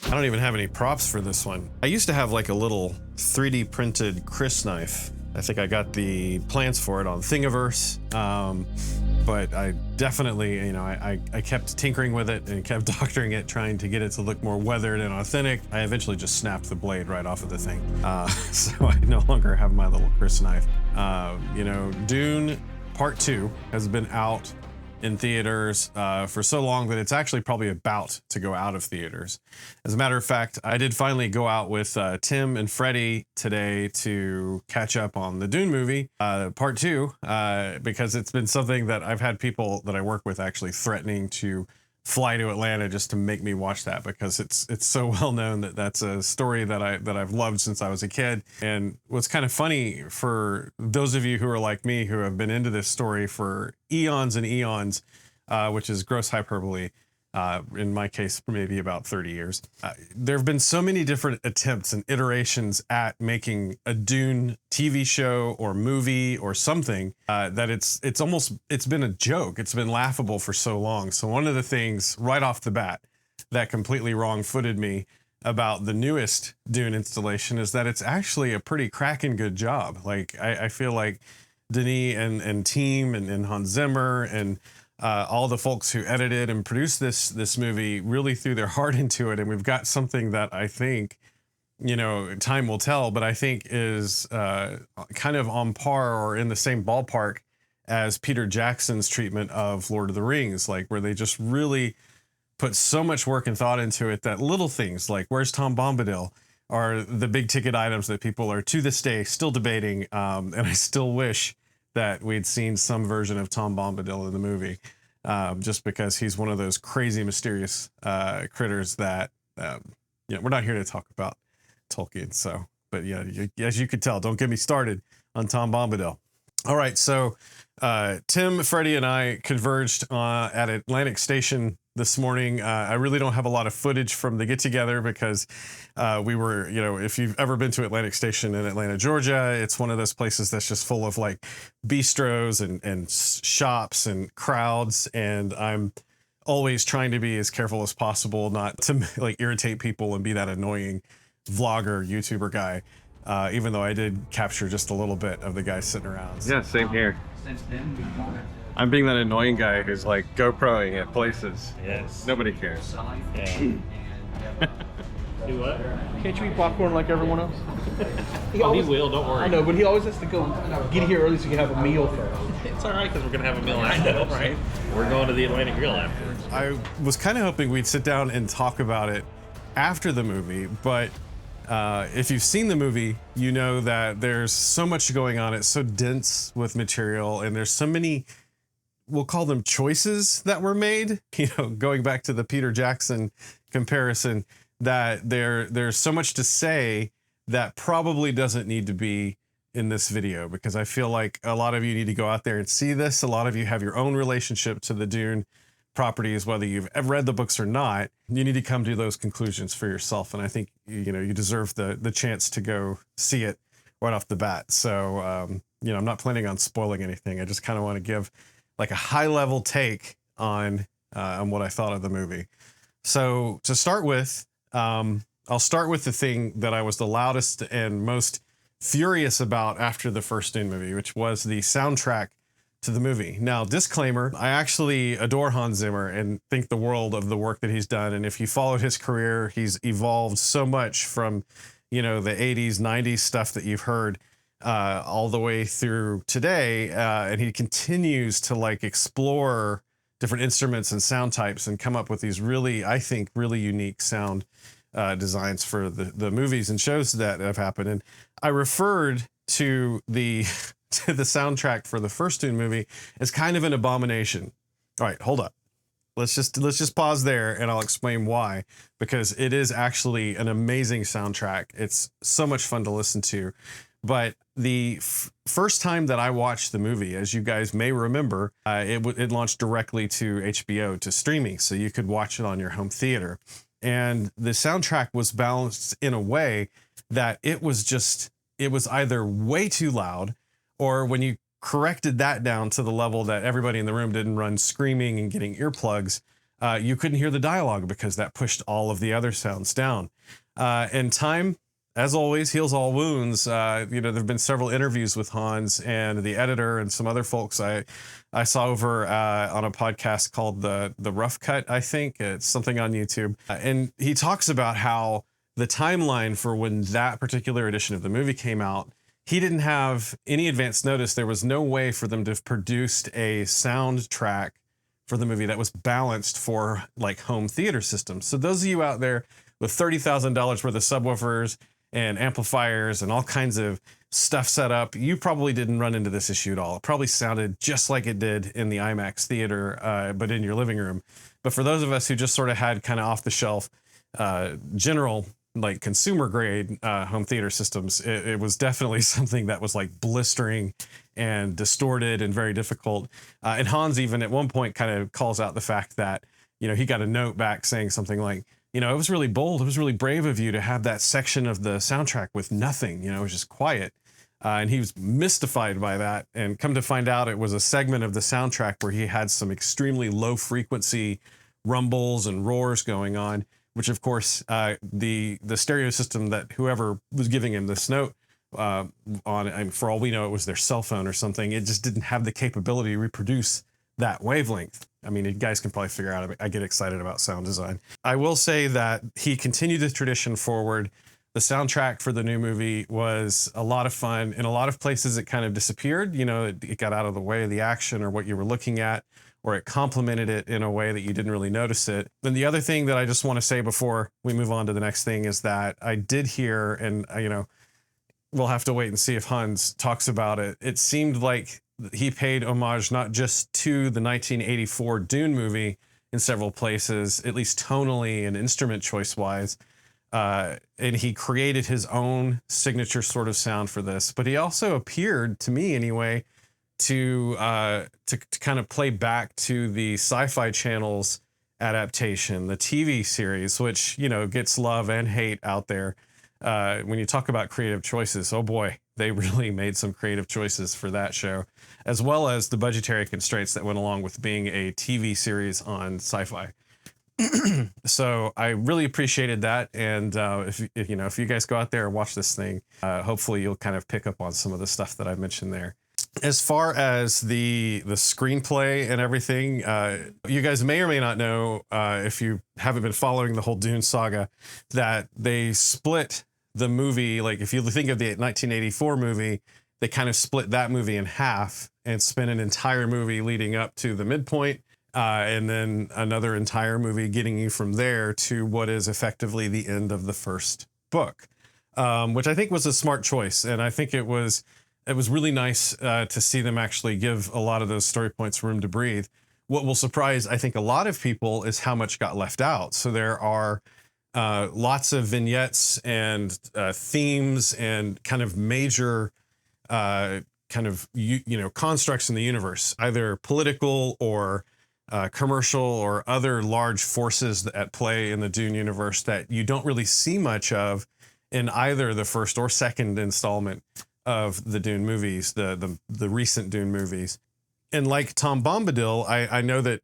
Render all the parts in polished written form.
I don't even have any props for this one. I used to have like a little 3D printed Chris knife. I think I got the plans for it on Thingiverse. But I definitely, I kept tinkering with it and kept doctoring it, trying to get it to look more weathered and authentic. I eventually just snapped the blade right off of the thing. So I no longer have my little Chris knife. Dune Part 2 has been out in theaters for so long that it's actually probably about to go out of theaters. As a matter of fact, I did finally go out with Tim and Freddie today to catch up on the Dune movie, part 2, because it's been something that I've had people that I work with actually threatening to fly to Atlanta just to make me watch that, because it's so well known that that's a story that I've loved since I was a kid. And what's kind of funny for those of you who are like me, who have been into this story for eons and eons, which is gross hyperbole, in my case, maybe about 30 years. There have been so many different attempts and iterations at making a Dune TV show or movie or something that it's been a joke. It's been laughable for so long. So one of the things right off the bat that completely wrong-footed me about the newest Dune installation is that it's actually a pretty cracking good job. Like I feel like Denis and team and Hans Zimmer and all the folks who edited and produced this movie really threw their heart into it, and we've got something that I think, time will tell, but I think is kind of on par or in the same ballpark as Peter Jackson's treatment of Lord of the Rings, like where they just really put so much work and thought into it that little things like where's Tom Bombadil are the big ticket items that people are to this day still debating, and I still wish that we'd seen some version of Tom Bombadil in the movie, just because he's one of those crazy, mysterious critters that, we're not here to talk about Tolkien. So, but yeah, as you could tell, don't get me started on Tom Bombadil. All right, so Tim, Freddie, and I converged at Atlantic Station this morning. I really don't have a lot of footage from the get together because we were, if you've ever been to Atlantic Station in Atlanta, Georgia, it's one of those places that's just full of like bistros and shops and crowds. And I'm always trying to be as careful as possible not to like irritate people and be that annoying vlogger, YouTuber guy. Even though I did capture just a little bit of the guys sitting around. So. Yeah, same here. I'm being that annoying guy who's like GoProing at places. Yes. Nobody cares. Yeah. Do what? Can't you eat popcorn like everyone else? He will, don't worry. I know, but he always has to go get here early so you can have a meal first. It's all right because we're going to have a meal after, right? We're going to the Atlantic Grill afterwards. I was kind of hoping we'd sit down and talk about it after the movie, but if you've seen the movie, you know that there's so much going on. It's so dense with material, and there's so many, we'll call them choices that were made, going back to the Peter Jackson comparison, that there's so much to say that probably doesn't need to be in this video, because I feel like a lot of you need to go out there and see this. A lot of you have your own relationship to the Dune properties, whether you've ever read the books or not. You need to come to those conclusions for yourself, and I think you deserve the chance to go see it right off the bat. So I'm not planning on spoiling anything. I just kind of want to give like a high level take on what I thought of the movie. So to start with, I'll start with the thing that I was the loudest and most furious about after the first Dune movie, which was the soundtrack to the movie. Now, disclaimer, I actually adore Hans Zimmer and think the world of the work that he's done. And if you followed his career, he's evolved so much from, the 80s, 90s stuff that you've heard all the way through today. And he continues to like explore different instruments and sound types and come up with these really, I think, really unique sound designs for the movies and shows that have happened. And I referred to the soundtrack for the first Dune movie as kind of an abomination. All right, hold up. Let's just pause there and I'll explain why, because it is actually an amazing soundtrack. It's so much fun to listen to. But the first time that I watched the movie, as you guys may remember, it launched directly to HBO, to streaming, so you could watch it on your home theater. And the soundtrack was balanced in a way that it was either way too loud, or when you corrected that down to the level that everybody in the room didn't run screaming and getting earplugs, you couldn't hear the dialogue because that pushed all of the other sounds down. And time, as always, heals all wounds. There've been several interviews with Hans and the editor and some other folks I saw over on a podcast called the Rough Cut. I think it's something on YouTube, and he talks about how the timeline for when that particular edition of the movie came out, he didn't have any advance notice. There was no way for them to have produced a soundtrack for the movie that was balanced for like home theater systems. So those of you out there with $30,000 worth of subwoofers and amplifiers and all kinds of stuff set up, you probably didn't run into this issue at all. It probably sounded just like it did in the IMAX theater, but in your living room. But for those of us who just sort of had kind of off the shelf, general, like consumer grade home theater systems, it was definitely something that was like blistering and distorted and very difficult. And Hans even at one point kind of calls out the fact that, he got a note back saying something like, it was really bold. It was really brave of you to have that section of the soundtrack with nothing, it was just quiet. And he was mystified by that, and come to find out it was a segment of the soundtrack where he had some extremely low frequency rumbles and roars going on, which of course, the stereo system that whoever was giving him this note on, and for all we know, it was their cell phone or something. It just didn't have the capability to reproduce that wavelength. I mean, you guys can probably figure out, I get excited about sound design. I will say that he continued the tradition forward. The soundtrack for the new movie was a lot of fun. In a lot of places, it kind of disappeared. It got out of the way of the action or what you were looking at, or it complemented it in a way that you didn't really notice it. And the other thing that I just want to say before we move on to the next thing is that I did hear, and we'll have to wait and see if Hans talks about it. It seemed like he paid homage not just to the 1984 Dune movie in several places, at least tonally and instrument choice wise. And he created his own signature sort of sound for this, but he also appeared, to me anyway, to kind of play back to the Sci-Fi Channel's adaptation, the TV series, which, gets love and hate out there. When you talk about creative choices, oh boy, they really made some creative choices for that show, as well as the budgetary constraints that went along with being a TV series on Sci-Fi. So I really appreciated that. And if you guys go out there and watch this thing, hopefully you'll kind of pick up on some of the stuff that I mentioned there. As far as the screenplay and everything, you guys may or may not know, if you haven't been following the whole Dune saga, that they split the movie. Like if you think of the 1984 movie, they kind of split that movie in half and spent an entire movie leading up to the midpoint, and then another entire movie getting you from there to what is effectively the end of the first book, which I think was a smart choice. And I think it was really nice to see them actually give a lot of those story points room to breathe. What will surprise, I think, a lot of people is how much got left out. So there are lots of vignettes and themes and kind of major constructs in the universe, either political or commercial or other large forces at play in the Dune universe that you don't really see much of in either the first or second installment of the Dune movies, the recent Dune movies. And like Tom Bombadil, I know that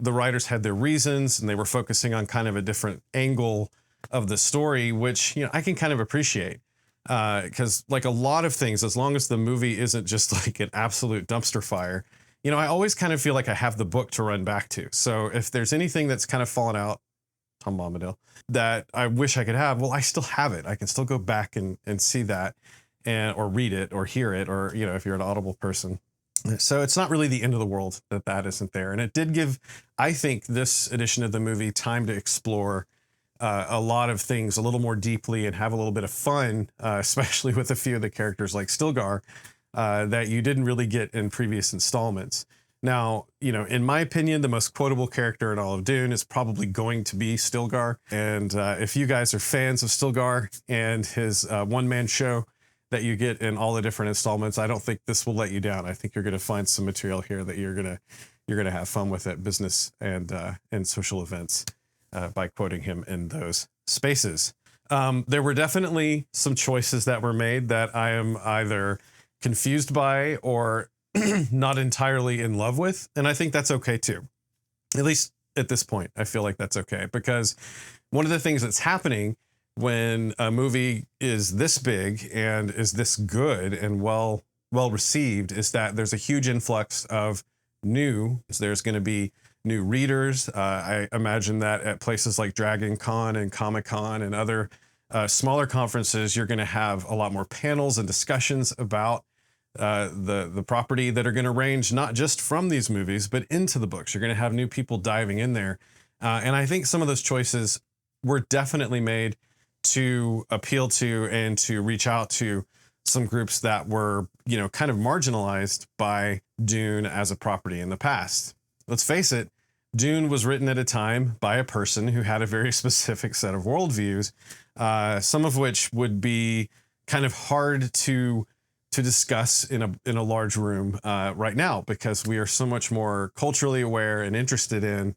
the writers had their reasons and they were focusing on kind of a different angle of the story, which, I can kind of appreciate. Because like a lot of things, as long as the movie isn't just like an absolute dumpster fire, I always kind of feel like I have the book to run back to. So if there's anything that's kind of fallen out, Tom Bombadil, that I wish I could have, well, I still have it. I can still go back and see that or read it or hear it, or, if you're an Audible person. So it's not really the end of the world that isn't there. And it did give, I think, this edition of the movie time to explore a lot of things a little more deeply and have a little bit of fun, especially with a few of the characters like Stilgar, that you didn't really get in previous installments. Now, in my opinion, the most quotable character in all of Dune is probably going to be Stilgar. And if you guys are fans of Stilgar and his one-man show that you get in all the different installments, I don't think this will let you down. I think you're going to find some material here that you're going to have fun with at business and social events by quoting him in those spaces. There were definitely some choices that were made that I am either confused by or not entirely in love with. And I think that's okay too. At least at this point. I feel like that's okay, because one of the things that's happening when a movie is this big and is this good and well received is that there's a huge influx of there's going to be new readers. I imagine that at places like Dragon Con and Comic Con and other smaller conferences, you're going to have a lot more panels and discussions about the property that are going to range not just from these movies, but into the books. You're going to have new people diving in there. And I think some of those choices were definitely made to appeal to and to reach out to some groups that were, you know, kind of marginalized by Dune as a property in the past. Let's face it, Dune was written at a time by a person who had a very specific set of worldviews, some of which would be kind of hard to discuss in a large room right now, because we are so much more culturally aware and interested in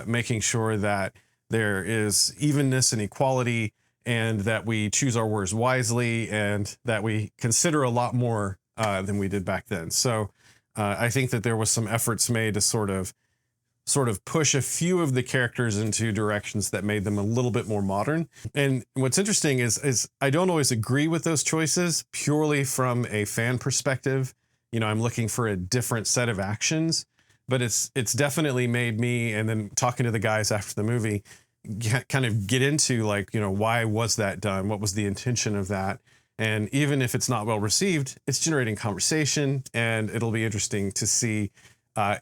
making sure that there is evenness and equality, and that we choose our words wisely, and that we consider a lot more than we did back then. So I think that there was some efforts made to sort of push a few of the characters into directions that made them a little bit more modern. And what's interesting is I don't always agree with those choices purely from a fan perspective. You know, I'm looking for a different set of actions, but it's definitely made me, and then talking to the guys after the movie, kind of get into, like, you know, why was that done? What was the intention of that? And even if it's not well received, it's generating conversation, and it'll be interesting to see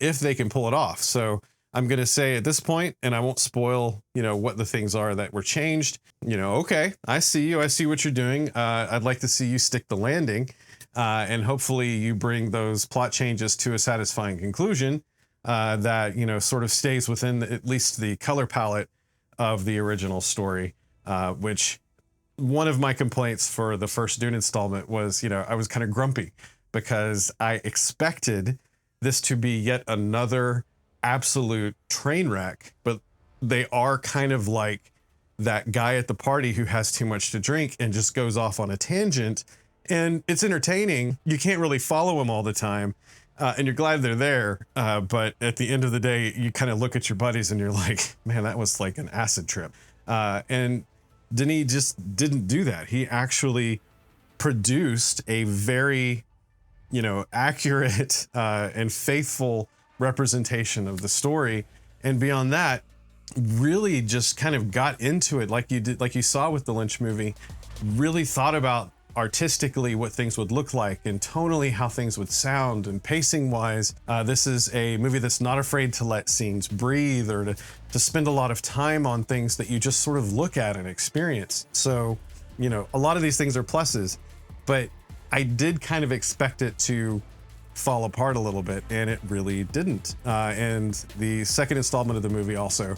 if they can pull it off. So I'm going to say at this point, and I won't spoil, you know, what the things are that were changed. You know, okay, I see you. I see what you're doing. I'd like to see you stick the landing, and hopefully you bring those plot changes to a satisfying conclusion that, you know, sort of stays within at least the color palette of the original story, which one of my complaints for the first Dune installment was, you know, I was kind of grumpy because I expected this to be yet another absolute train wreck, but they are kind of like that guy at the party who has too much to drink and just goes off on a tangent, and it's entertaining. You can't really follow him all the time. And you're glad they're there. But at the end of the day, you kind of look at your buddies and you're like, man, that was like an acid trip. And Denis just didn't do that. He actually produced a very, you know, accurate and faithful representation of the story. And beyond that, really just kind of got into it like you did, like you saw with the Lynch movie, really thought about artistically what things would look like, and tonally how things would sound, and pacing wise. This is a movie that's not afraid to let scenes breathe, or to spend a lot of time on things that you just sort of look at and experience. So, you know, a lot of these things are pluses, but I did kind of expect it to fall apart a little bit, and it really didn't. And the second installment of the movie also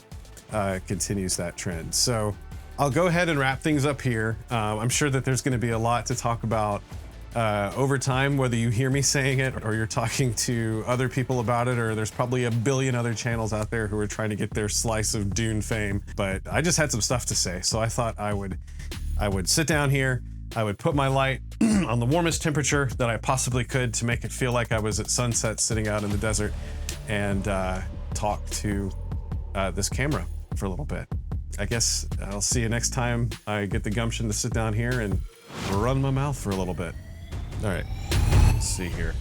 continues that trend. So I'll go ahead and wrap things up here. I'm sure that there's going to be a lot to talk about over time, whether you hear me saying it or you're talking to other people about it, or there's probably a billion other channels out there who are trying to get their slice of Dune fame. But I just had some stuff to say, so I thought I would sit down here. I would put my light on the warmest temperature that I possibly could to make it feel like I was at sunset sitting out in the desert, and talk to this camera for a little bit. I guess I'll see you next time I get the gumption to sit down here and run my mouth for a little bit. All right, let's see here.